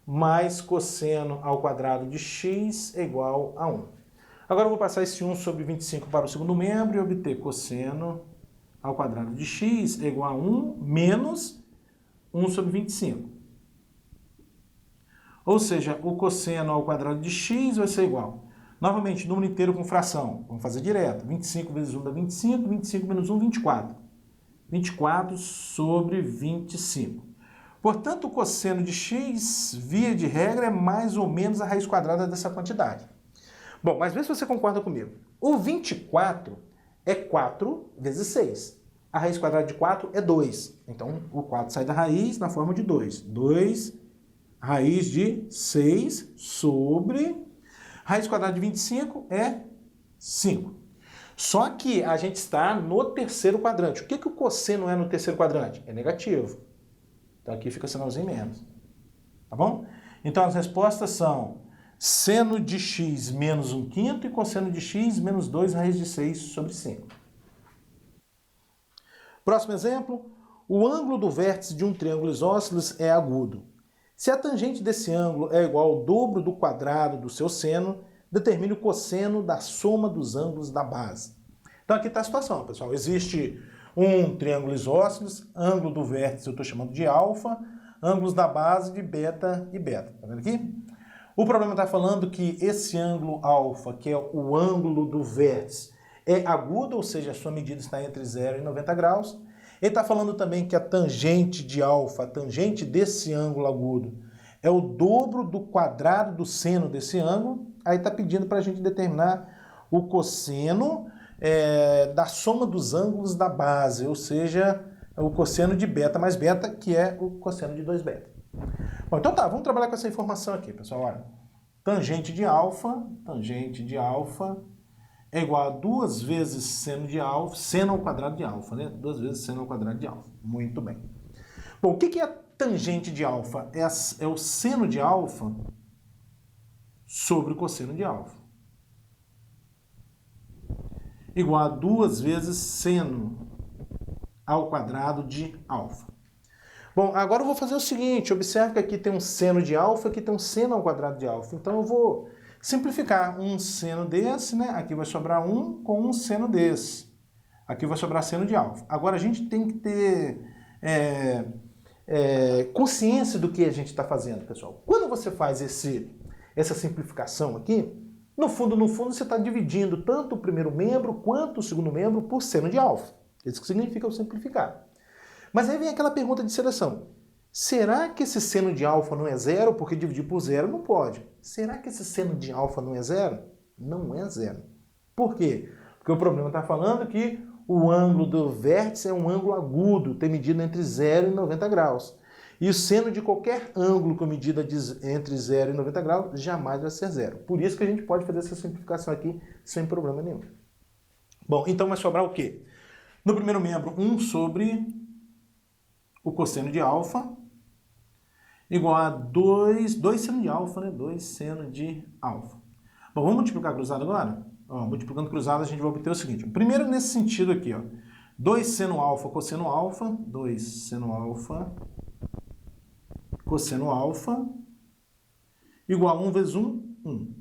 S1: Mais cosseno ao quadrado de x é igual a 1. Agora eu vou passar esse 1 sobre 25 para o segundo membro e obter cosseno ao quadrado de x é igual a 1 menos 1 sobre 25. Ou seja, o cosseno ao quadrado de x vai ser igual. Novamente, número inteiro com fração. Vamos fazer direto. 25 vezes 1 dá 25, 25 menos 1, 24. 24 sobre 25. Portanto, o cosseno de x, via de regra, é mais ou menos a raiz quadrada dessa quantidade. Bom, mas vê se você concorda comigo. O 24 é 4 vezes 6. A raiz quadrada de 4 é 2. Então, o 4 sai da raiz na forma de 2. 2 raiz de 6 sobre... Raiz quadrada de 25 é 5. Só que a gente está no terceiro quadrante. O que o cosseno é no terceiro quadrante? É negativo. Então aqui fica sinalzinho menos. Tá bom? Então as respostas são seno de x menos 1 quinto e cosseno de x menos 2 raiz de 6 sobre 5. Próximo exemplo. O ângulo do vértice de um triângulo isósceles é agudo. Se a tangente desse ângulo é igual ao dobro do quadrado do seu seno, determine o cosseno da soma dos ângulos da base. Então aqui está a situação, pessoal. Existe Um triângulo isósceles, ângulo do vértice eu estou chamando de alfa, ângulos da base de beta e beta. Tá vendo aqui? O problema está falando que esse ângulo alfa, que é o ângulo do vértice, é agudo, ou seja, a sua medida está entre 0 e 90 graus. Ele está falando também que a tangente de alfa, a tangente desse ângulo agudo, é o dobro do quadrado do seno desse ângulo. Aí está pedindo para a gente determinar o cosseno da soma dos ângulos da base, ou seja, o cosseno de beta mais beta, que é o cosseno de 2 beta. Bom, então tá, vamos trabalhar com essa informação aqui, pessoal. Olha, tangente de alfa é igual a 2 vezes seno de alfa, seno ao quadrado de alfa, né? 2 vezes seno ao quadrado de alfa. Muito bem. Bom, o que é a tangente de alfa? É o seno de alfa sobre o cosseno de alfa. Igual a 2 vezes seno ao quadrado de alfa. Bom, agora eu vou fazer o seguinte, observe que aqui tem um seno de alfa, aqui tem um seno ao quadrado de alfa. Então eu vou simplificar um seno desse, né? Aqui vai sobrar 1 com um seno desse. Aqui vai sobrar seno de alfa. Agora a gente tem que ter consciência do que a gente está fazendo, pessoal. Quando você faz essa simplificação aqui, no fundo, você está dividindo tanto o primeiro membro quanto o segundo membro por seno de alfa. Isso que significa o simplificar. Mas aí vem aquela pergunta de seleção. Será que esse seno de alfa não é zero? Porque dividir por zero não pode. Será que esse seno de alfa não é zero? Não é zero. Por quê? Porque o problema está falando que o ângulo do vértice é um ângulo agudo, tem medida entre 0 e 90 graus. E o seno de qualquer ângulo com medida entre 0 e 90 graus jamais vai ser zero. Por isso que a gente pode fazer essa simplificação aqui sem problema nenhum. Bom, então vai sobrar o quê? No primeiro membro, 1 sobre o cosseno de alfa igual a 2 seno de alfa, né? 2 seno de alfa. Bom, vamos multiplicar cruzado agora? Ó, multiplicando cruzado a gente vai obter o seguinte. Primeiro nesse sentido aqui, ó. 2 seno alfa, cosseno alfa, 2 seno alfa, cosseno alfa, igual a 1 vezes 1, 1.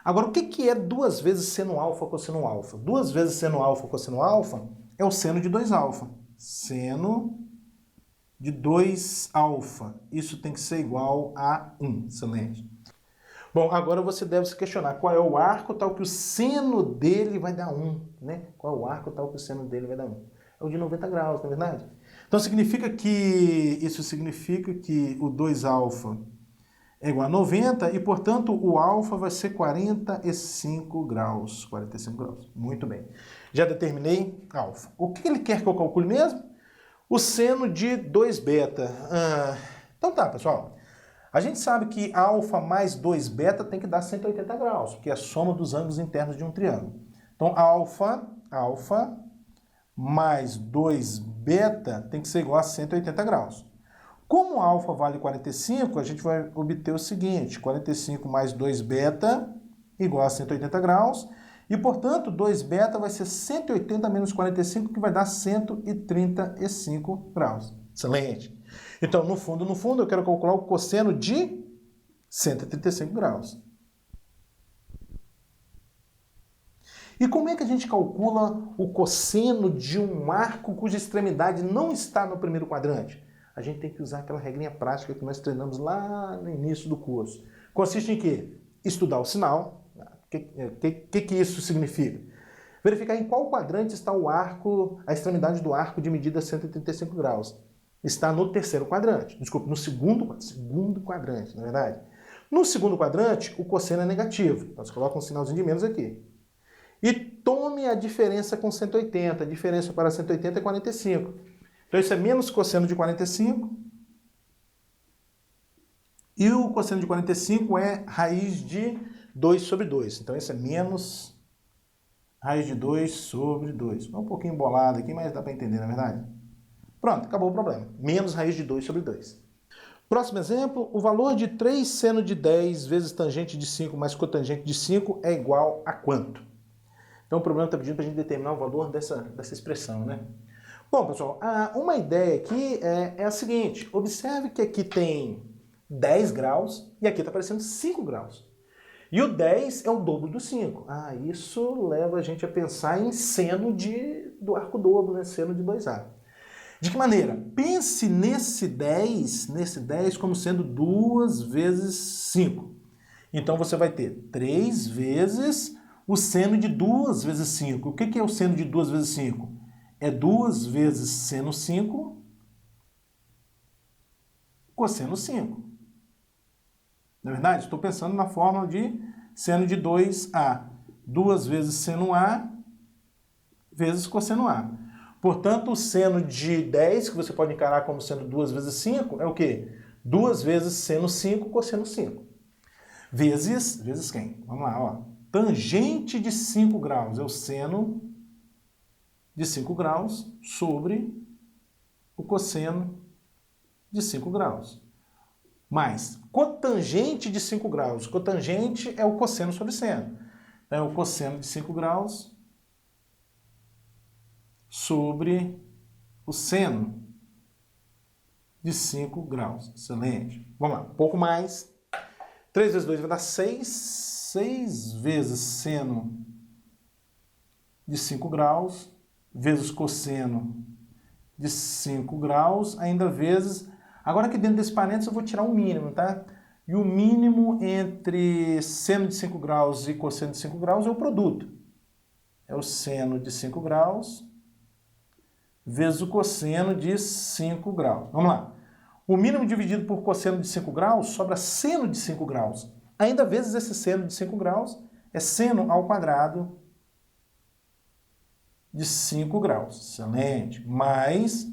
S1: Agora, o que é 2 vezes seno alfa, cosseno alfa? 2 vezes seno alfa, cosseno alfa é o seno de 2 alfa. Seno de 2 alfa. Isso tem que ser igual a 1. Excelente. Bom, agora você deve se questionar qual é o arco tal que o seno dele vai dar 1, né? Qual é o arco tal que o seno dele vai dar 1? É o de 90 graus, não é verdade? Então isso significa que o 2 alfa é igual a 90 e, portanto, o alfa vai ser 45 graus. 45 graus. Muito bem. Já determinei alfa. O que ele quer que eu calcule mesmo? O seno de 2 beta. Então tá, pessoal. A gente sabe que alfa mais 2 beta tem que dar 180 graus, porque é a soma dos ângulos internos de um triângulo. Então, alfa mais 2 beta tem que ser igual a 180 graus. Como alfa vale 45, a gente vai obter o seguinte, 45 mais 2 beta igual a 180 graus, e, portanto, 2 beta vai ser 180 menos 45, que vai dar 135 graus. Excelente. Então, no fundo, eu quero calcular o cosseno de 135 graus. E como é que a gente calcula o cosseno de um arco cuja extremidade não está no primeiro quadrante? A gente tem que usar aquela regrinha prática que nós treinamos lá no início do curso. Consiste em quê? Estudar o sinal. O que isso significa? Verificar em qual quadrante está o arco, a extremidade do arco de medida 135 graus. Está no terceiro quadrante. Desculpe, no segundo quadrante, na verdade. No segundo quadrante, o cosseno é negativo. Então, você coloca um sinalzinho de menos aqui. E tome a diferença com 180. A diferença para 180 é 45. Então, isso é menos cosseno de 45. E o cosseno de 45 é raiz de 2 sobre 2. Então, isso é menos raiz de 2 sobre 2. É um pouquinho embolado aqui, mas dá para entender, na é verdade? Pronto, acabou o problema. Menos raiz de 2 sobre 2. Próximo exemplo, o valor de 3 seno de 10 vezes tangente de 5 mais cotangente de 5 é igual a quanto? Então, o problema está pedindo para a gente determinar o valor dessa expressão, né? Bom, pessoal, uma ideia aqui é a seguinte. Observe que aqui tem 10 graus e aqui está aparecendo 5 graus. E o 10 é o dobro do 5. Ah, isso leva a gente a pensar em seno do arco dobro, né? Seno de 2A. De que maneira? Pense nesse 10 como sendo 2 vezes 5. Então você vai ter 3 vezes o seno de 2 vezes 5. O que é o seno de 2 vezes 5? É 2 vezes seno 5 cosseno 5. Na verdade, estou pensando na fórmula de seno de 2A. 2 vezes seno A vezes cosseno A. Portanto, o seno de 10, que você pode encarar como sendo 2 vezes 5, é o quê? 2 vezes seno 5 cosseno 5. Vezes quem? Vamos lá, ó. Tangente de 5 graus é o seno de 5 graus sobre o cosseno de 5 graus. Mais cotangente de 5 graus. Cotangente é o cosseno sobre seno. Então, é o cosseno de 5 graus sobre o seno de 5 graus. Excelente. Vamos lá, um pouco mais. 3 vezes 2 vai dar 6. 6 vezes seno de 5 graus vezes cosseno de 5 graus, ainda vezes... Agora aqui dentro desse parênteses eu vou tirar o mínimo, tá? E o mínimo entre seno de 5 graus e cosseno de 5 graus é o produto. É o seno de 5 graus vezes o cosseno de 5 graus. Vamos lá. O mínimo dividido por cosseno de 5 graus sobra seno de 5 graus. Ainda vezes esse seno de 5 graus é seno ao quadrado de 5 graus. Excelente. Mais,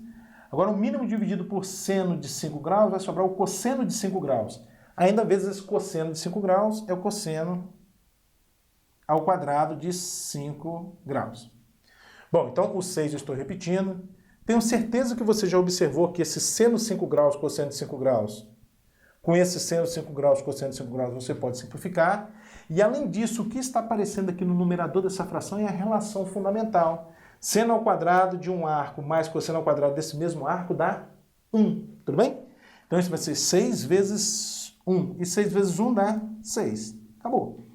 S1: agora o mínimo dividido por seno de 5 graus vai sobrar o cosseno de 5 graus. Ainda vezes esse cosseno de 5 graus é o cosseno ao quadrado de 5 graus. Bom, então o 6 eu estou repetindo. Tenho certeza que você já observou que esse seno 5 graus, cosseno de 5 graus, com esse seno 5 graus, cosseno de 5 graus, você pode simplificar. E além disso, o que está aparecendo aqui no numerador dessa fração é a relação fundamental. Seno ao quadrado de um arco mais cosseno ao quadrado desse mesmo arco dá 1. Tudo bem? Então isso vai ser 6 vezes 1. E 6 vezes 1 dá 6. Acabou.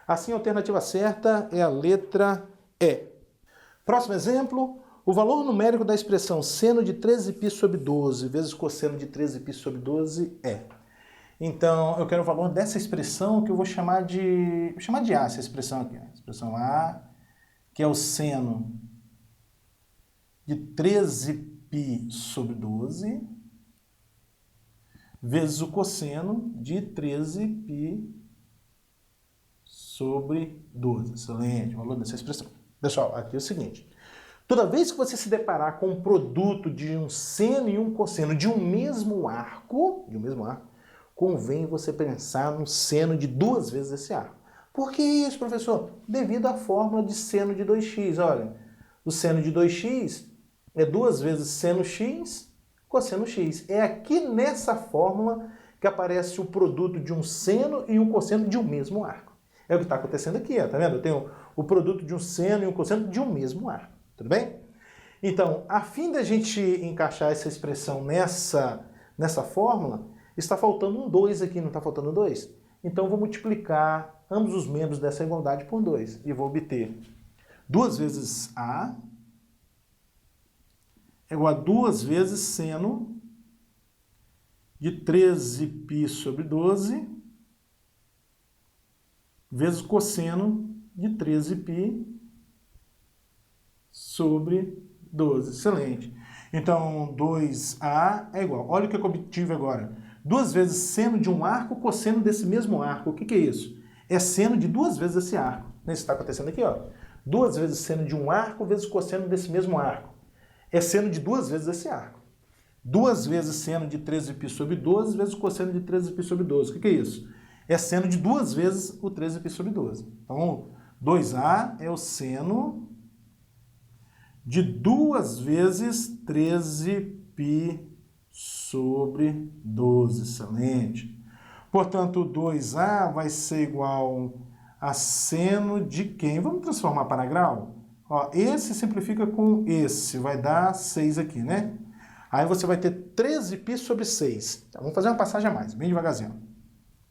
S1: Assim, a alternativa certa é a letra E. Próximo exemplo. O valor numérico da expressão seno de 13π sobre 12 vezes cosseno de 13π sobre 12 é. Então, eu quero o valor dessa expressão que eu vou chamar de... Vou chamar de A, essa expressão aqui. A expressão A, que é o seno de 13π sobre 12 vezes o cosseno de 13π sobre 12. Excelente, o valor dessa expressão. Pessoal, aqui é o seguinte. Toda vez que você se deparar com um produto de um seno e um cosseno de um mesmo arco, convém você pensar no seno de 2 vezes esse arco. Por que isso, professor? Devido à fórmula de seno de 2x. Olha, o seno de 2x é 2 vezes seno x, cosseno x. É aqui nessa fórmula que aparece o produto de um seno e um cosseno de um mesmo arco. É o que está acontecendo aqui, ó, tá vendo? Eu tenho o produto de um seno e um cosseno de um mesmo arco. Tudo bem? Então, a fim da gente encaixar essa expressão nessa fórmula, está faltando um 2 aqui, não está faltando 2? Então, eu vou multiplicar ambos os membros dessa igualdade por 2 e vou obter 2 vezes A é igual a 2 vezes seno de 13π sobre 12 vezes cosseno de 13π sobre 12. Excelente. Então, 2A é igual. Olha o que eu obtive agora. 2 vezes seno de um arco, cosseno desse mesmo arco. O que é isso? É seno de 2 vezes esse arco. Isso está acontecendo aqui, ó. 2 vezes seno de um arco vezes cosseno desse mesmo arco. É seno de 2 vezes esse arco. 2 vezes seno de 13π sobre 12 vezes cosseno de 13π sobre 12. O que é isso? É seno de 2 vezes o 13π sobre 12. Então, 2A é o seno de 2 vezes 13π sobre 12. Excelente. Portanto, 2A vai ser igual a seno de quem? Vamos transformar para grau? Ó, esse simplifica com esse, vai dar 6 aqui, né? Aí você vai ter 13π sobre 6. Então, vamos fazer uma passagem a mais, bem devagarzinho.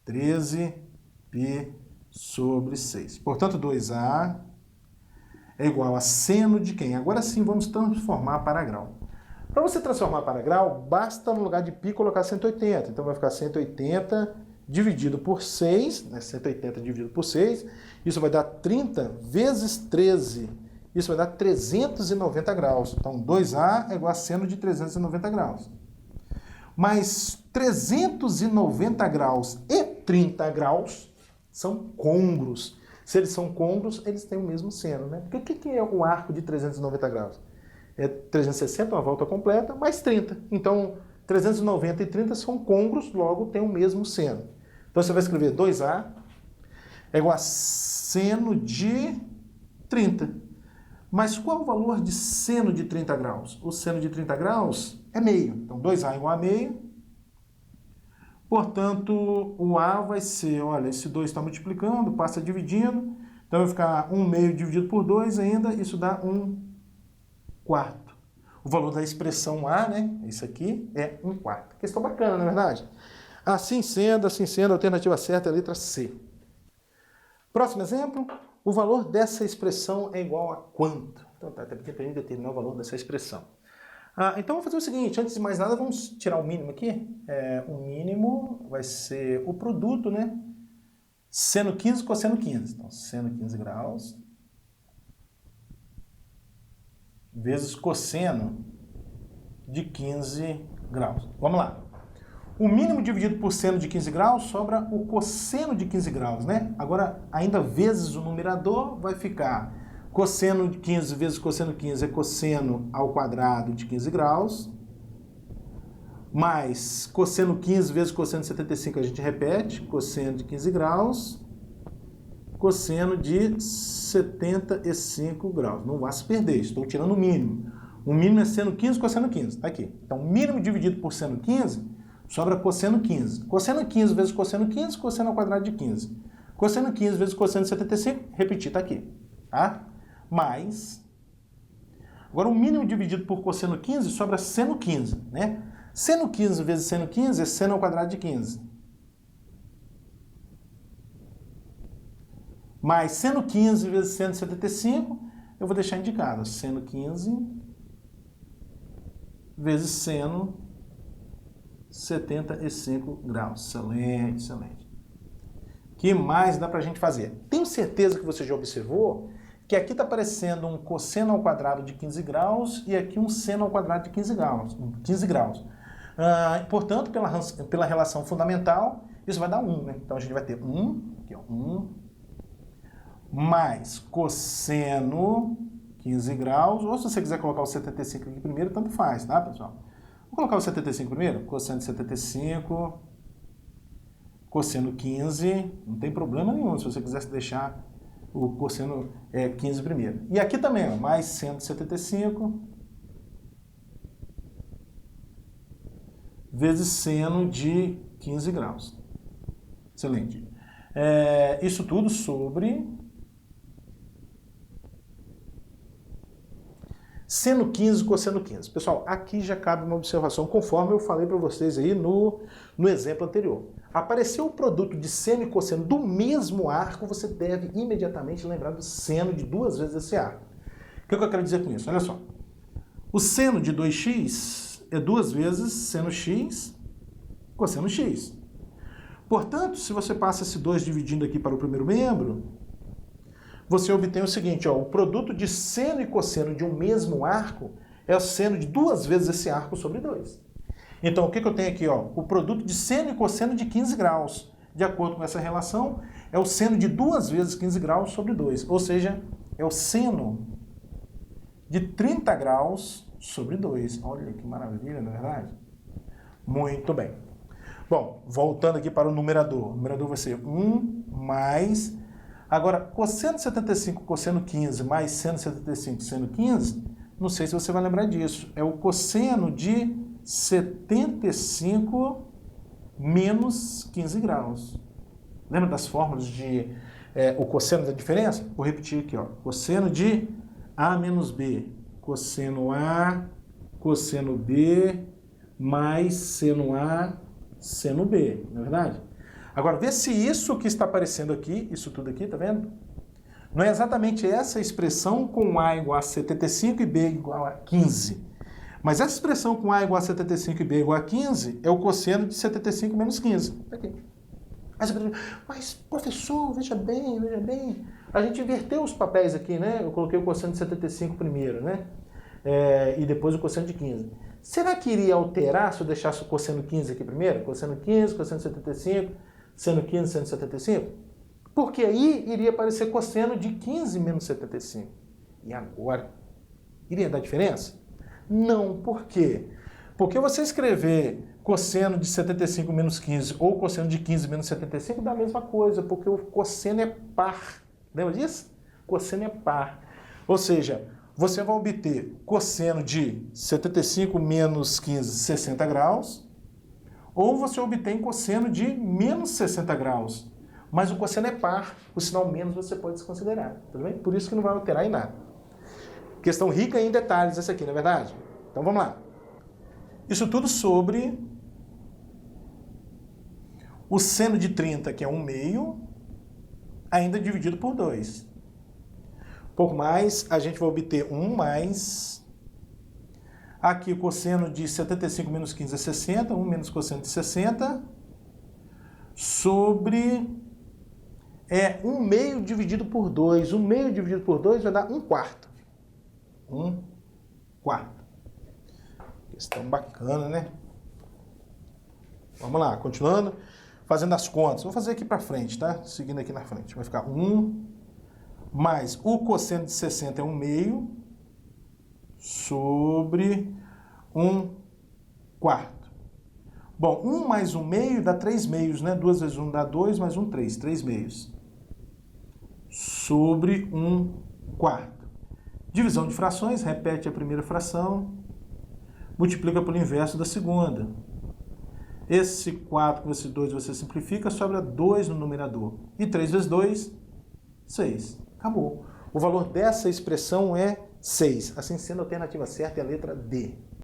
S1: 13π sobre 6. Portanto, 2A é igual a seno de quem? Agora sim, vamos transformar para grau. Para você transformar para grau, basta no lugar de π colocar 180. Então vai ficar 180 dividido por 6, né? 180 dividido por 6, isso vai dar 30 vezes 13. Isso vai dar 390 graus. Então, 2A é igual a seno de 390 graus. Mas 390 graus e 30 graus são côngruos. Se eles são côngruos, eles têm o mesmo seno, né? Porque o que é o arco de 390 graus? É 360, uma volta completa, mais 30. Então, 390 e 30 são côngruos, logo tem o mesmo seno. Então, você vai escrever 2A é igual a seno de 30. Mas qual o valor de seno de 30 graus? O seno de 30 graus é meio. Então, 2A é igual a meio. Portanto, o A vai ser, olha, esse 2 está multiplicando, passa dividindo. Então, vai ficar 1 meio dividido por 2 ainda, isso dá 1 quarto. O valor da expressão A, né? Isso aqui é 1 quarto. Questão bacana, não é verdade? Assim sendo, a alternativa certa é a letra C. Próximo exemplo. O valor dessa expressão é igual a quanto? Então, tá, até porque para a gente determinar o valor dessa expressão. Então, vamos fazer o seguinte, antes de mais nada, vamos tirar o mínimo aqui. O mínimo vai ser o produto, né? Seno 15 cosseno 15. Então, seno 15 graus vezes cosseno de 15 graus. Vamos lá. O mínimo dividido por seno de 15 graus sobra o cosseno de 15 graus, né? Agora, ainda vezes o numerador, vai ficar cosseno de 15 vezes cosseno 15 é cosseno ao quadrado de 15 graus, mais cosseno 15 vezes cosseno de 75, a gente repete, cosseno de 15 graus, cosseno de 75 graus. Não vá se perder, estou tirando o mínimo. O mínimo é seno 15 cosseno 15, tá aqui. Então, mínimo dividido por seno 15, sobra cosseno 15. Cosseno 15 vezes cosseno 15, cosseno ao quadrado de 15. Cosseno 15 vezes cosseno de 75, repetir, tá aqui, tá? Mais, agora o mínimo dividido por cosseno 15 sobra seno 15, né? Seno 15 vezes seno 15 é seno ao quadrado de 15. Mais seno 15 vezes seno de 75, eu vou deixar indicado, seno 15 vezes seno 75 graus. Excelente, excelente. O que mais dá para a gente fazer? Tenho certeza que você já observou que aqui está aparecendo um cosseno ao quadrado de 15 graus e aqui um seno ao quadrado de 15 graus. Portanto, pela relação fundamental, isso vai dar 1, né? Então, a gente vai ter 1, aqui, ó, 1, mais cosseno 15 graus, ou se você quiser colocar o 75 aqui primeiro, tanto faz, tá, pessoal? Vou colocar o 75 primeiro, cosseno de 75, cosseno 15, não tem problema nenhum se você quisesse deixar o cosseno 15 primeiro. E aqui também, ó, mais seno de 75 vezes seno de 15 graus. Excelente. Isso tudo sobre seno 15 cosseno 15. Pessoal, aqui já cabe uma observação, conforme eu falei para vocês aí no exemplo anterior. Apareceu o produto de seno e cosseno do mesmo arco, você deve imediatamente lembrar do seno de 2 vezes esse arco. O que eu quero dizer com isso? Olha só. O seno de 2x é 2 vezes seno x cosseno x. Portanto, se você passa esse 2 dividindo aqui para o primeiro membro, você obtém o seguinte, ó, o produto de seno e cosseno de um mesmo arco é o seno de 2 vezes esse arco sobre 2. Então, o que eu tenho aqui? Ó? O produto de seno e cosseno de 15 graus. De acordo com essa relação, é o seno de 2 vezes 15 graus sobre 2. Ou seja, é o seno de 30 graus sobre 2. Olha que maravilha, não é verdade? Muito bem. Bom, voltando aqui para o numerador. O numerador vai ser 1 mais... Agora, cosseno de 75, cosseno 15, mais seno de 75, seno 15, não sei se você vai lembrar disso. É o cosseno de 75 menos 15 graus. Lembra das fórmulas de o cosseno da diferença? Vou repetir aqui, ó. Cosseno de A menos B. Cosseno A, cosseno B, mais seno A, seno B. Não é verdade? Agora, vê se isso que está aparecendo aqui, isso tudo aqui, tá vendo? Não é exatamente essa expressão com A igual a 75 e B igual a 15. Mas essa expressão com A igual a 75 e B igual a 15 é o cosseno de 75 menos 15. Aqui. Mas, professor, veja bem, a gente inverteu os papéis aqui, né? Eu coloquei o cosseno de 75 primeiro, né? E depois o cosseno de 15. Será que iria alterar se eu deixasse o cosseno 15 aqui primeiro? Cosseno 15, cosseno 75, seno 15, seno 75? Porque aí iria aparecer cosseno de 15 menos 75. E agora? Iria dar diferença? Não. Por quê? Porque você escrever cosseno de 75 menos 15 ou cosseno de 15 menos 75 dá a mesma coisa, porque o cosseno é par. Lembra disso? Cosseno é par. Ou seja, você vai obter cosseno de 75 menos 15, 60 graus, ou você obtém cosseno de menos 60 graus. Mas o cosseno é par, o sinal menos você pode desconsiderar. Tudo bem? Por isso que não vai alterar em nada. Questão rica em detalhes essa aqui, não é verdade? Então vamos lá. Isso tudo sobre o seno de 30, que é 1/2, ainda dividido por 2. Pouco mais, a gente vai obter 1 mais... Aqui o cosseno de 75 menos 15 é 60, 1 menos cosseno de 60, sobre 1/2 dividido por 2. 1/2 dividido por 2 vai dar 1/4. 1/4. Questão bacana, né? Vamos lá, continuando, fazendo as contas. Vou fazer aqui para frente, tá? Seguindo aqui na frente. Vai ficar 1 mais o cosseno de 60 é 1/2 sobre 1/4. Bom, 1 mais 1/2 dá 3/2, né? 2 vezes 1 dá 2, mais 1, 3. 3/2. Sobre 1/4. Divisão de frações, repete a primeira fração, multiplica pelo inverso da segunda. Esse 4 com esse 2 você simplifica, sobra 2 no numerador. E 3 vezes 2, 6. Acabou. O valor dessa expressão é 6. Assim sendo, a alternativa certa é a letra D.